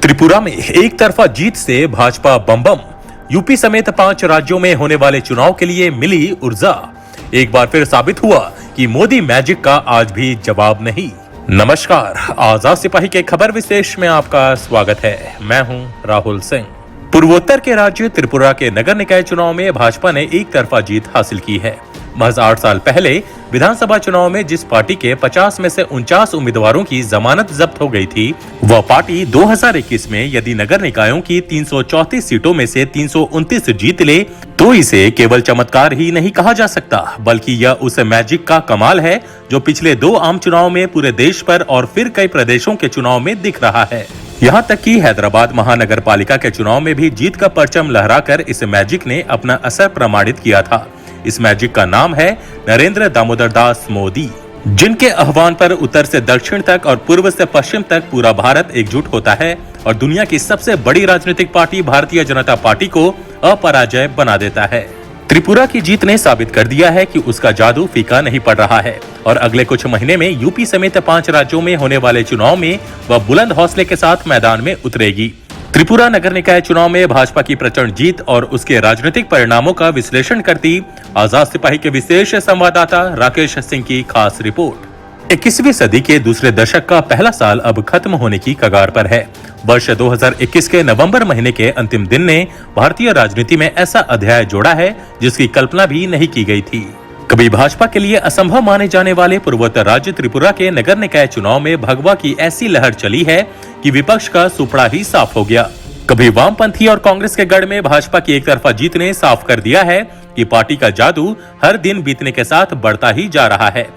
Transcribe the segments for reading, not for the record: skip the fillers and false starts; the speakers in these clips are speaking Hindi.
त्रिपुरा में एक तरफा जीत से भाजपा बम बम। यूपी समेत 5 राज्यों में होने वाले चुनाव के लिए मिली ऊर्जा। एक बार फिर साबित हुआ कि मोदी मैजिक का आज भी जवाब नहीं। नमस्कार, आजाद सिपाही के खबर विशेष में आपका स्वागत है। मैं हूं राहुल सिंह। पूर्वोत्तर के राज्य त्रिपुरा के नगर निकाय चुनाव में भाजपा ने एक तरफा जीत हासिल की है। महज 8 साल पहले विधानसभा चुनाव में जिस पार्टी के 50 में से 49 उम्मीदवारों की जमानत जब्त हो गई थी, वह पार्टी 2021 में यदि नगर निकायों की 334 सीटों में से 329 जीत ले तो इसे केवल चमत्कार ही नहीं कहा जा सकता, बल्कि यह उस मैजिक का कमाल है जो पिछले 2 आम चुनाव में पूरे देश पर और फिर कई प्रदेशों के चुनाव में दिख रहा है। यहाँ तक कि हैदराबाद महानगर पालिका के चुनाव में भी जीत का परचम लहराकर इस मैजिक ने अपना असर प्रमाणित किया था। इस मैजिक का नाम है नरेंद्र दामोदर दास मोदी, जिनके आह्वान पर उत्तर से दक्षिण तक और पूर्व से पश्चिम तक पूरा भारत एकजुट होता है और दुनिया की सबसे बड़ी राजनीतिक पार्टी भारतीय जनता पार्टी को अपराजय बना देता है। त्रिपुरा की जीत ने साबित कर दिया है कि उसका जादू फीका नहीं पड़ रहा है और अगले कुछ महीने में यूपी समेत 5 राज्यों में होने वाले चुनाव में वह बुलंद हौसले के साथ मैदान में उतरेगी। त्रिपुरा नगर निकाय चुनाव में भाजपा की प्रचंड जीत और उसके राजनीतिक परिणामों का विश्लेषण करती आजाद सिपाही के विशेष संवाददाता राकेश सिंह की खास रिपोर्ट। 21वीं सदी के दूसरे दशक का पहला साल अब खत्म होने की कगार पर है। वर्ष 2021 के नवंबर महीने के अंतिम दिन ने भारतीय राजनीति में ऐसा अध्याय जोड़ा है जिसकी कल्पना भी नहीं की गई थी। कभी भाजपा के लिए असंभव माने जाने वाले पूर्वोत्तर राज्य त्रिपुरा के नगर निकाय चुनाव में भगवा की ऐसी लहर चली है कि विपक्ष का सुपड़ा ही साफ हो गया। कभी वामपंथी और कांग्रेस के गढ़ में भाजपा की एक तरफा जीत ने साफ कर दिया है कि पार्टी का जादू हर दिन बीतने के साथ बढ़ता ही जा रहा है।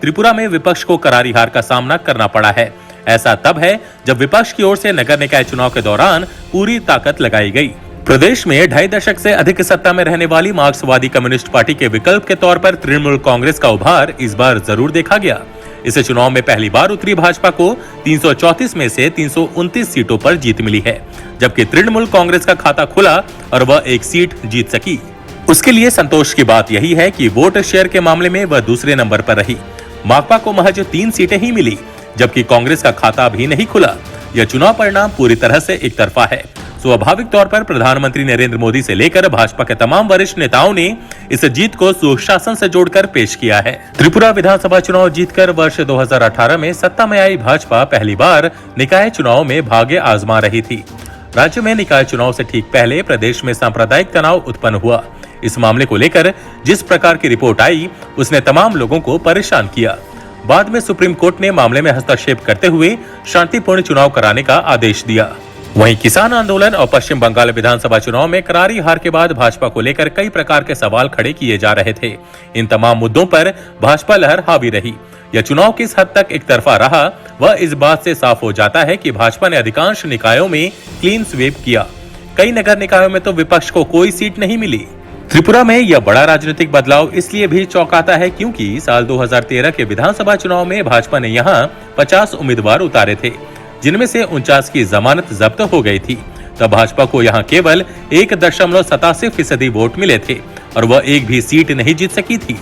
त्रिपुरा में विपक्ष को करारी हार का सामना करना पड़ा है। ऐसा तब है जब विपक्ष की ओर से नगर निकाय चुनाव के दौरान पूरी ताकत लगाई गई। प्रदेश में 2.5 दशक से अधिक सत्ता में रहने वाली मार्क्सवादी कम्युनिस्ट पार्टी के विकल्प के तौर पर तृणमूल कांग्रेस का उभार इस बार जरूर देखा गया। इस चुनाव में पहली बार उतरी भाजपा को 334 में से 329 सीटों पर जीत मिली है, जबकि तृणमूल कांग्रेस का खाता खुला और वह 1 सीट जीत सकी। उसके लिए संतोष की बात यही है कि वोट शेयर के मामले में वह दूसरे नंबर पर रही। माकपा को महज 3 सीटें ही मिली, जबकि कांग्रेस का खाता भी नहीं खुला। यह चुनाव परिणाम पूरी तरह से एक तरफा है। स्वाभाविक तौर पर प्रधानमंत्री नरेंद्र मोदी से लेकर भाजपा के तमाम वरिष्ठ नेताओं ने इस जीत को सुशासन से जोड़कर पेश किया है। त्रिपुरा विधानसभा चुनाव जीतकर वर्ष 2018 में सत्ता में आई भाजपा पहली बार निकाय चुनाव में भाग्य आजमा रही थी। राज्य में निकाय चुनाव से ठीक पहले प्रदेश में सांप्रदायिक तनाव उत्पन्न हुआ। इस मामले को लेकर जिस प्रकार की रिपोर्ट आई उसने तमाम लोगों को परेशान किया। बाद में सुप्रीम कोर्ट ने मामले में हस्तक्षेप करते हुए शांतिपूर्ण चुनाव कराने का आदेश दिया। वहीं किसान आंदोलन और पश्चिम बंगाल विधानसभा चुनाव में करारी हार के बाद भाजपा को लेकर कई प्रकार के सवाल खड़े किए जा रहे थे। इन तमाम मुद्दों पर भाजपा लहर हावी रही। यह चुनाव किस हद तक एक तरफा रहा वह इस बात से साफ हो जाता है कि भाजपा ने अधिकांश निकायों में क्लीन स्वीप किया। कई नगर निकायों में तो विपक्ष को कोई सीट नहीं मिली। त्रिपुरा में यह बड़ा राजनीतिक बदलाव इसलिए भी चौंकाता है क्योंकि साल 2013 के विधानसभा चुनाव में भाजपा ने यहाँ 50 उम्मीदवार उतारे थे, जिनमें से 49 की जमानत जब्त हो गई थी। तब भाजपा को यहाँ केवल 1.87% वोट मिले थे और वह एक भी सीट नहीं जीत सकी थी।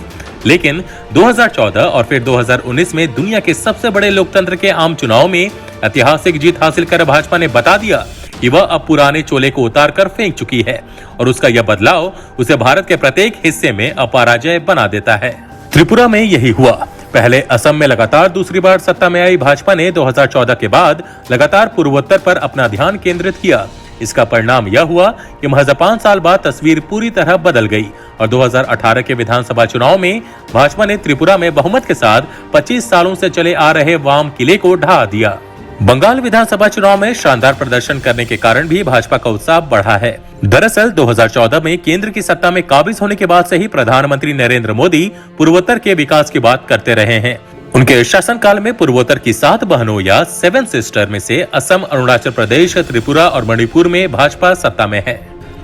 लेकिन 2014 और फिर 2019 में दुनिया के सबसे बड़े लोकतंत्र के आम चुनाव में ऐतिहासिक जीत हासिल कर भाजपा ने बता दिया कि वह अब पुराने चोले को उतार कर फेंक चुकी है और उसका यह बदलाव उसे भारत के प्रत्येक हिस्से में अपराजय बना देता है। त्रिपुरा में यही हुआ। पहले असम में लगातार दूसरी बार सत्ता में आई भाजपा ने 2014 के बाद लगातार पूर्वोत्तर पर अपना ध्यान केंद्रित किया। इसका परिणाम यह हुआ कि महज 5 साल बाद तस्वीर पूरी तरह बदल गई और 2018 के विधानसभा चुनाव में भाजपा ने त्रिपुरा में बहुमत के साथ 25 सालों से चले आ रहे वाम किले को ढहा दिया। बंगाल विधानसभा चुनाव में शानदार प्रदर्शन करने के कारण भी भाजपा का उत्साह बढ़ा है। दरअसल 2014 में केंद्र की सत्ता में काबिज होने के बाद से ही प्रधानमंत्री नरेंद्र मोदी पूर्वोत्तर के विकास की बात करते रहे हैं। उनके शासनकाल में पूर्वोत्तर की 7 बहनों या 7 सिस्टर में से असम, अरुणाचल प्रदेश, त्रिपुरा और मणिपुर में भाजपा सत्ता में है।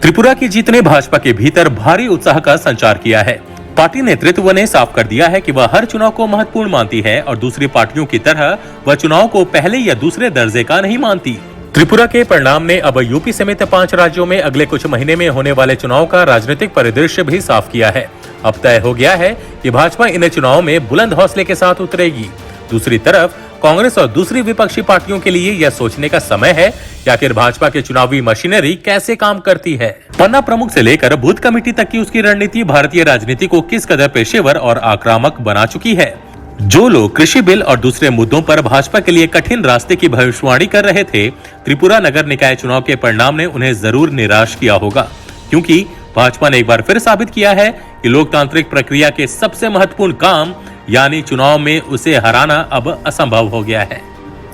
त्रिपुरा की जीत ने भाजपा के भीतर भारी उत्साह का संचार किया है। पार्टी नेतृत्व ने साफ कर दिया है कि वह हर चुनाव को महत्वपूर्ण मानती है और दूसरी पार्टियों की तरह वह चुनाव को पहले या दूसरे दर्जे का नहीं मानती। त्रिपुरा के परिणाम ने अब यूपी समेत 5 राज्यों में अगले कुछ महीने में होने वाले चुनाव का राजनीतिक परिदृश्य भी साफ किया है। अब तय हो गया है कि भाजपा इन चुनावों में बुलंद हौसले के साथ उतरेगी। दूसरी तरफ कांग्रेस और दूसरी विपक्षी पार्टियों के लिए यह सोचने का समय है कि आखिर भाजपा के चुनावी मशीनरी कैसे काम करती है। पन्ना प्रमुख से लेकर बूथ कमेटी तक की उसकी रणनीति भारतीय राजनीति को किस कदर पेशेवर और आक्रामक बना चुकी है। जो लोग कृषि बिल और दूसरे मुद्दों पर भाजपा के लिए कठिन रास्ते की भविष्यवाणी कर रहे थे, त्रिपुरा नगर निकाय चुनाव के परिणाम ने उन्हें जरूर निराश किया होगा, क्योंकि भाजपा ने एक बार फिर साबित किया है कि लोकतांत्रिक प्रक्रिया के सबसे महत्वपूर्ण काम यानी चुनाव में उसे हराना अब असंभव हो गया है।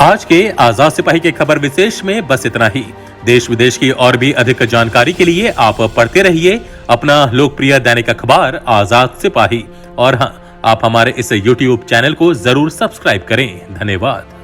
आज के आजाद सिपाही के खबर विशेष में बस इतना ही। देश विदेश की और भी अधिक जानकारी के लिए आप पढ़ते रहिए अपना लोकप्रिय दैनिक अखबार आजाद सिपाही। और हाँ, आप हमारे इस YouTube चैनल को जरूर सब्सक्राइब करें। धन्यवाद।